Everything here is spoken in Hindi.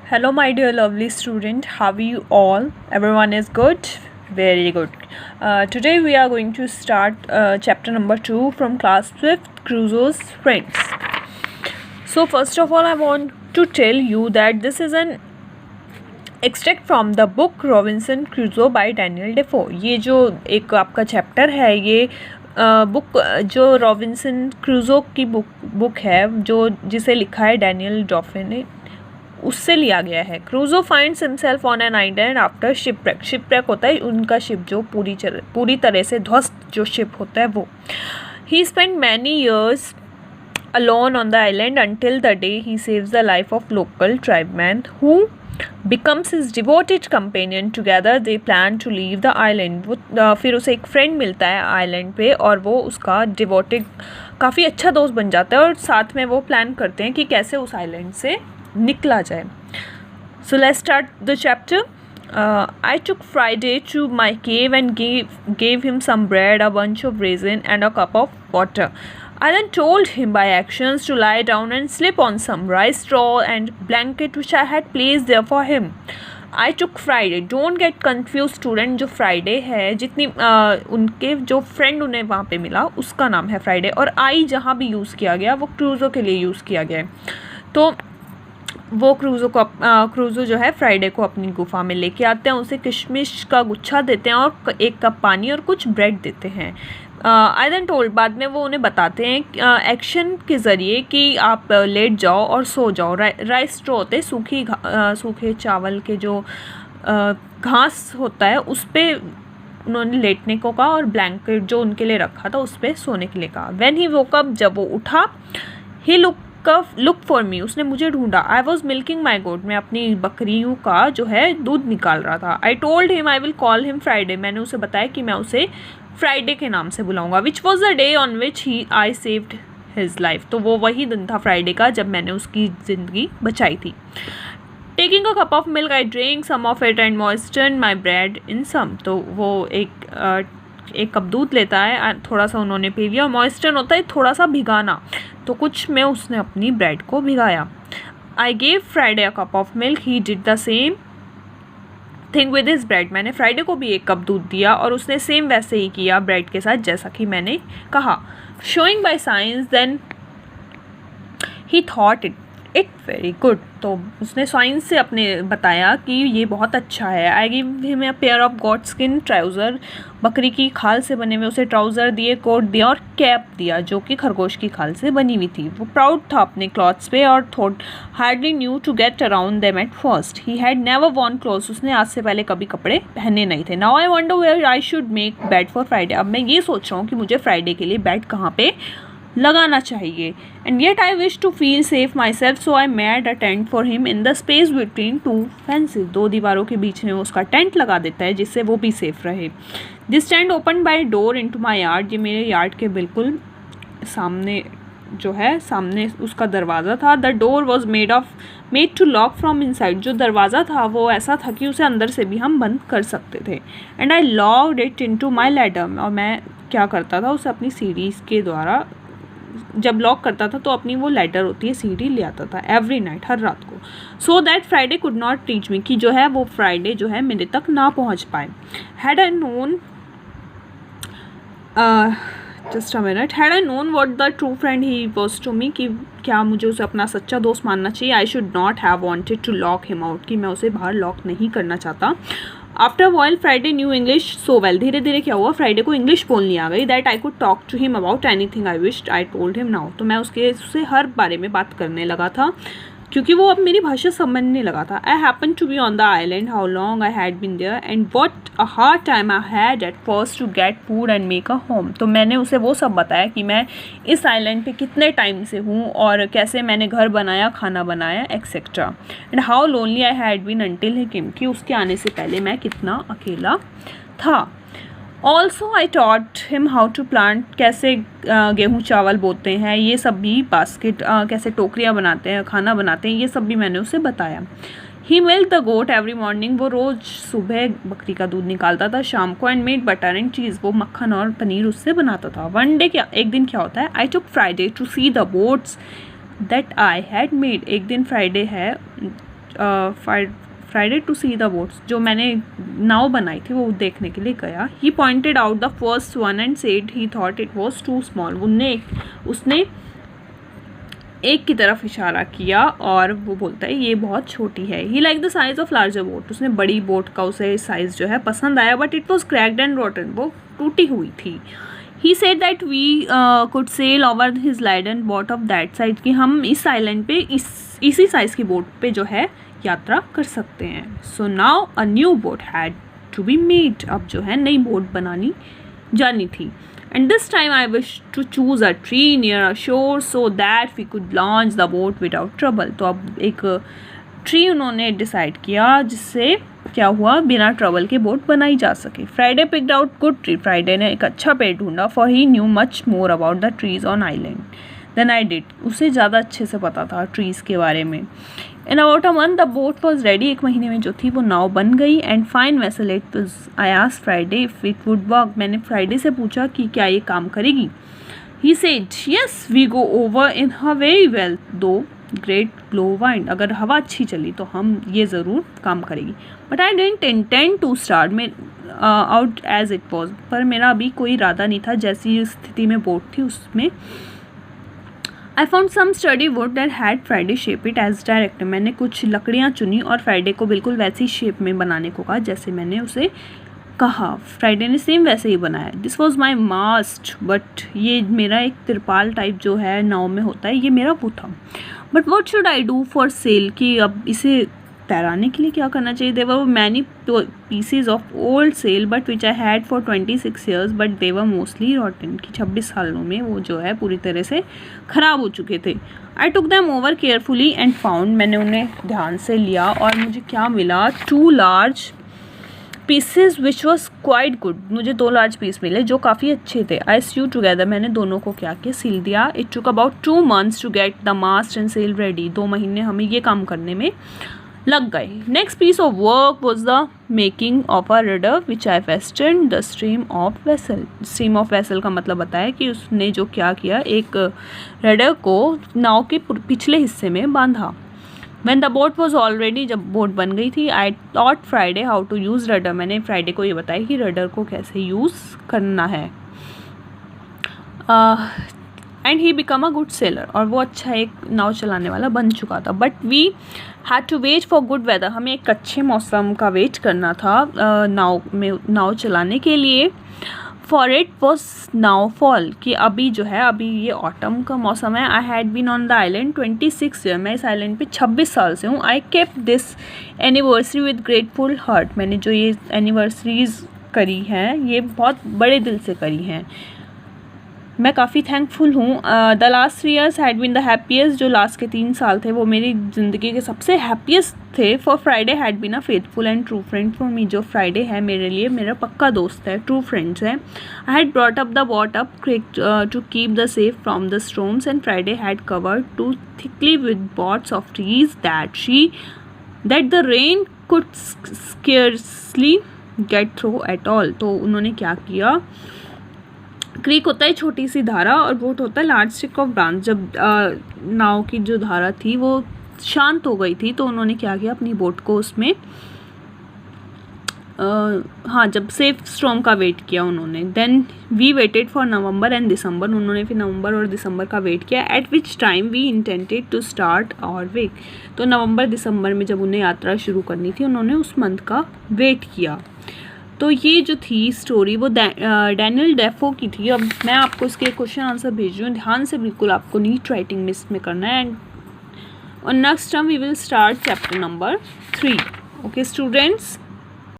Hello, my dear lovely student. How are you all? Everyone is good? Very good. Today we are going to start chapter number 2 from class 5th, Crusoe's Friends. So first of all, I want to tell you that this is an extract from the book Robinson Crusoe by Daniel Defoe. ये जो एक आपका चैप्टर है ये बुक जो रॉबिन्सन क्रूजो की बुक है जो जिसे लिखा है डैनियल डॉफे ने उससे लिया गया है. क्रूजो finds himself on an island after shipwreck. Shipwreck होता है उनका शिप जो पूरी तरह से ध्वस्त जो शिप होता है वो. He spend many years alone on the island until the day he saves the life of local tribeman who becomes his devoted companion. Together they plan to leave the island. वो फिर उसे एक फ्रेंड मिलता है आइलैंड पे और वो उसका डिवोटेड काफ़ी अच्छा दोस्त बन जाता है और साथ में वो प्लान करते हैं कि कैसे उस आइलैंड से निकला जाए. So let's start the chapter. I took Friday to my cave and gave him some bread, a bunch of raisin and a cup of water. I then told him by actions to lie down and sleep on some rice straw and blanket which I had placed there for him. I took Friday. Don't get confused student. जो Friday है जितनी उनके जो फ्रेंड उन्हें वहाँ पे मिला उसका नाम है Friday और I जहाँ भी यूज़ किया गया वो क्रूजो के लिए यूज़ किया गया है. तो वो क्रूजो जो है फ्राइडे को अपनी गुफा में लेके आते हैं, उसे किशमिश का गुच्छा देते हैं और एक कप पानी और कुछ ब्रेड देते हैं. आई देन टोल्ड बाद में वो उन्हें बताते हैं एक्शन के ज़रिए कि आप लेट जाओ और सो जाओ. राइस स्ट्रॉ होते सूखे चावल के जो घास होता है उस पर उन्होंने लेटने को कहा और ब्लैंकेट जो उनके लिए रखा था उस पर सोने के लिए कहा. व्हेन ही वोक अप जब वो उठा ही लुक फॉर मी उसने मुझे ढूंढा. आई वॉज मिल्किंग माई गोट मैं अपनी बकरियों का जो है दूध निकाल रहा था. आई told him I will call him Friday मैंने उसे बताया कि मैं उसे फ्राइडे के नाम से बुलाऊंगा. Which was the day on which I saved his life. तो वो वही दिन था फ्राइडे का जब मैंने उसकी ज़िंदगी बचाई थी. Taking a cup of milk I drink some of it and moisture my bread in some. तो वो एक कप दूध लेता है, थोड़ा सा उन्होंने पी लिया. मॉइस्चर होता है थोड़ा सा भिगाना, तो कुछ में उसने अपनी ब्रेड को भिगाया. I gave Friday a cup of milk he did the same thing with his bread. मैंने फ्राइडे को भी एक कप दूध दिया और उसने सेम वैसे ही किया ब्रेड के साथ जैसा कि मैंने कहा. Showing by science then he thought it very good. तो उसने साइंस से अपने बताया कि ये बहुत अच्छा है. I give him a pair of got skin trouser. बकरी की खाल से बने हुए उसे ट्राउज़र दिए, कोट दिया और कैप दिया जो कि खरगोश की खाल से बनी हुई थी. वो प्राउड था अपने क्लॉथ्स पे और thought hardly new to get around them at first. He had never worn clothes. उसने आज से पहले कभी कपड़े पहने नहीं थे. Now I wonder where I should make bed for Friday. अब मैं ये सोच रहा हूँ कि मुझे फ्राइडे के लिए बेड कहाँ पे लगाना चाहिए. And yet I wish to feel safe myself so I made a tent for him in the space between two fences. दो दीवारों के बीच में उसका टेंट लगा देता है जिससे वो भी सेफ रहे. This tent open by door into my yard. ये मेरे यार्ड के बिल्कुल सामने जो है सामने उसका दरवाज़ा था. The door was made to lock from inside. जो दरवाज़ा था वो ऐसा था कि उसे अंदर से भी हम बंद कर सकते थे. And I locked it into my ladder. और मैं क्या करता था उसे अपनी सीढ़ी के द्वारा जब लॉक करता था तो अपनी वो लेटर होती है सीढ़ी ले आता था एवरी नाइट हर रात को. So that Friday could not reach me कि जो है वो फ्राइडे जो है मेरे तक ना पहुंच पाए. Had I known just a minute had I known what the true friend he was to me कि क्या मुझे उसे अपना सच्चा दोस्त मानना चाहिए. I should not have wanted to lock him out कि मैं उसे बाहर लॉक नहीं करना चाहता. After while Friday new English so well. धीरे धीरे क्या हुआ फ्राइडे को इंग्लिश बोलनी आ गई. That I could talk to him about anything I wished I told him now. तो मैं उससे हर बारे में बात करने लगा था क्योंकि वो अब मेरी भाषा समझने लगा था. I happen to be on the island how long I had been there and what a hard time I had at first to get food and make a home. तो मैंने उसे वो सब बताया कि मैं इस आइलैंड पे कितने टाइम से हूँ और कैसे मैंने घर बनाया, खाना बनाया etcetera. And how lonely I had been until he came कि उसके आने से पहले मैं कितना अकेला था. Also I taught him how to plant. कैसे गेहूँ चावल बोते हैं ये सब भी, बास्केट कैसे टोकरियाँ बनाते हैं, खाना बनाते हैं, ये सब भी मैंने उसे बताया. He milk the goat every morning. वो रोज़ सुबह बकरी का दूध निकालता था शाम को. And made butter and cheese. वो मक्खन और पनीर उससे बनाता था. वन डे एक दिन क्या होता है I took Friday to see the boats that I had made. एक दिन फ्राइडे है Friday to see the boats, जो मैंने नाव बनाई थी वो देखने के लिए गया. He pointed out the first one and said he thought it was too small. उसने एक की तरफ इशारा किया और वो बोलता है ये बहुत छोटी है. He like the size of larger boat. उसने बड़ी बोट का उसे साइज़ जो है पसंद आया, but it was cracked and rotten. वो टूटी हुई थी. He said that we could sail over his island boat of that side, कि हम इस आइलैंड पे इसी साइज़ की बोट पे जो है यात्रा कर सकते हैं. So now a new boat had to be made. अब जो है नई बोट बनानी जानी थी. And this time I wish to choose a tree near a shore so that we could launch the boat without trouble. तो अब एक ट्री उन्होंने डिसाइड किया जिससे क्या हुआ, बिना ट्रबल के बोट बनाई जा सके. Friday picked out good tree. Friday ने एक अच्छा पेड़ ढूंढा. For he knew much more about the trees on island than I did. उसे ज़्यादा अच्छे से पता था ट्रीज़ के बारे में. In about a month the boat was ready. एक महीने में जो थी वो नाव बन गई. And fine vessel it was. I asked Friday if it would work. मैंने फ्राइडे से पूछा कि क्या ये काम करेगी. He said yes we go over in her very well though great blow wind. अगर हवा अच्छी चली तो हम ये ज़रूर काम करेगी. But I didn't intend to start men out as it was. पर मेरा अभी कोई इरादा नहीं था जैसी स्थिति में बोट थी उसमें. I found some sturdy wood that had Friday shape it as directed. मैंने कुछ लकड़ियाँ चुनी और फ्राइडे को बिल्कुल वैसी शेप में बनाने को कहा जैसे मैंने उसे कहा. फ्राइडे ने सेम वैसे ही बनाया. This was my mast. But ये मेरा एक तिरपाल टाइप जो है नाव में होता है, ये मेरा वो था. But what should I do for sail, कि अब इसे तैराने के लिए क्या करना चाहिए. There were many pieces of old sail but which I had for 26 years but they're mostly rotten. कि 26 सालों में वो जो है पूरी तरह से ख़राब हो चुके थे. I took them over carefully and found. मैंने उन्हें ध्यान से लिया और मुझे क्या मिला, 2 large pieces which was quite good. मुझे 2 लार्ज पीस मिले जो काफ़ी अच्छे थे. I sew together. मैंने दोनों को क्या किया, सिल दिया. It took about 2 months to get the mast and sail ready. 2 महीने हमें ये काम करने में लग गए. Next piece of work was the making of a rudder which I fastened the stream of vessel. Stream of vessel का मतलब बताया कि उसने जो क्या किया, एक रडर को नाव के पिछले हिस्से में बांधा. When the boat was already, जब बोट बन गई थी, I taught Friday how to use rudder. मैंने फ्राइडे को ये बताया कि रडर को कैसे यूज़ करना है. And he become a good seller. और वो अच्छा एक नाव चलाने वाला बन चुका था. But we had to wait for good weather. हमें एक अच्छे मौसम का वेट करना था नाव चलाने के लिए. For it was now fall, कि अभी जो है अभी ये ऑटम का मौसम है. I had been on the island 26 year. मैं इस आइलैंड पे 26 साल से हूँ. I kept this anniversary with grateful heart. मैंने जो ये एनिवर्सरीज करी हैं ये बहुत बड़े दिल से करी हैं. मैं काफ़ी थैंकफुल हूँ. The last 3 years had been the happiest. जो लास्ट के 3 साल थे वो मेरी ज़िंदगी के सबसे हैप्पीएस्ट थे. For Friday had been a faithful and true friend for me. जो फ्राइडे है मेरे लिए मेरा पक्का दोस्त है, ट्रू फ्रेंड्स है. I had brought up the boat up to keep the safe from the storms and Friday had covered too thickly with boughs of trees that the rain could scarcely get through at all. तो उन्होंने क्या किया, क्रीक होता है छोटी सी धारा और बोट होता है लार्ज स्टिक ऑफ ब्रांच. जब नाव की जो धारा थी वो शांत हो गई थी तो उन्होंने क्या किया, अपनी बोट को उसमें जब सेफ स्टॉर्म का वेट किया उन्होंने. Then we waited for November and December. उन्होंने फिर नवंबर और दिसंबर का वेट किया. At which time we intended to start our way. तो नवंबर दिसंबर में जब उन्हें यात्रा शुरू करनी थी उन्होंने उस मंथ का वेट किया. तो ये जो थी स्टोरी वो डैनियल डेफो की थी. अब मैं आपको इसके क्वेश्चन आंसर भेज रही हूँ, ध्यान से बिल्कुल आपको नीट राइटिंग में इसमें करना है. And next time we will start chapter number 3. Okay students.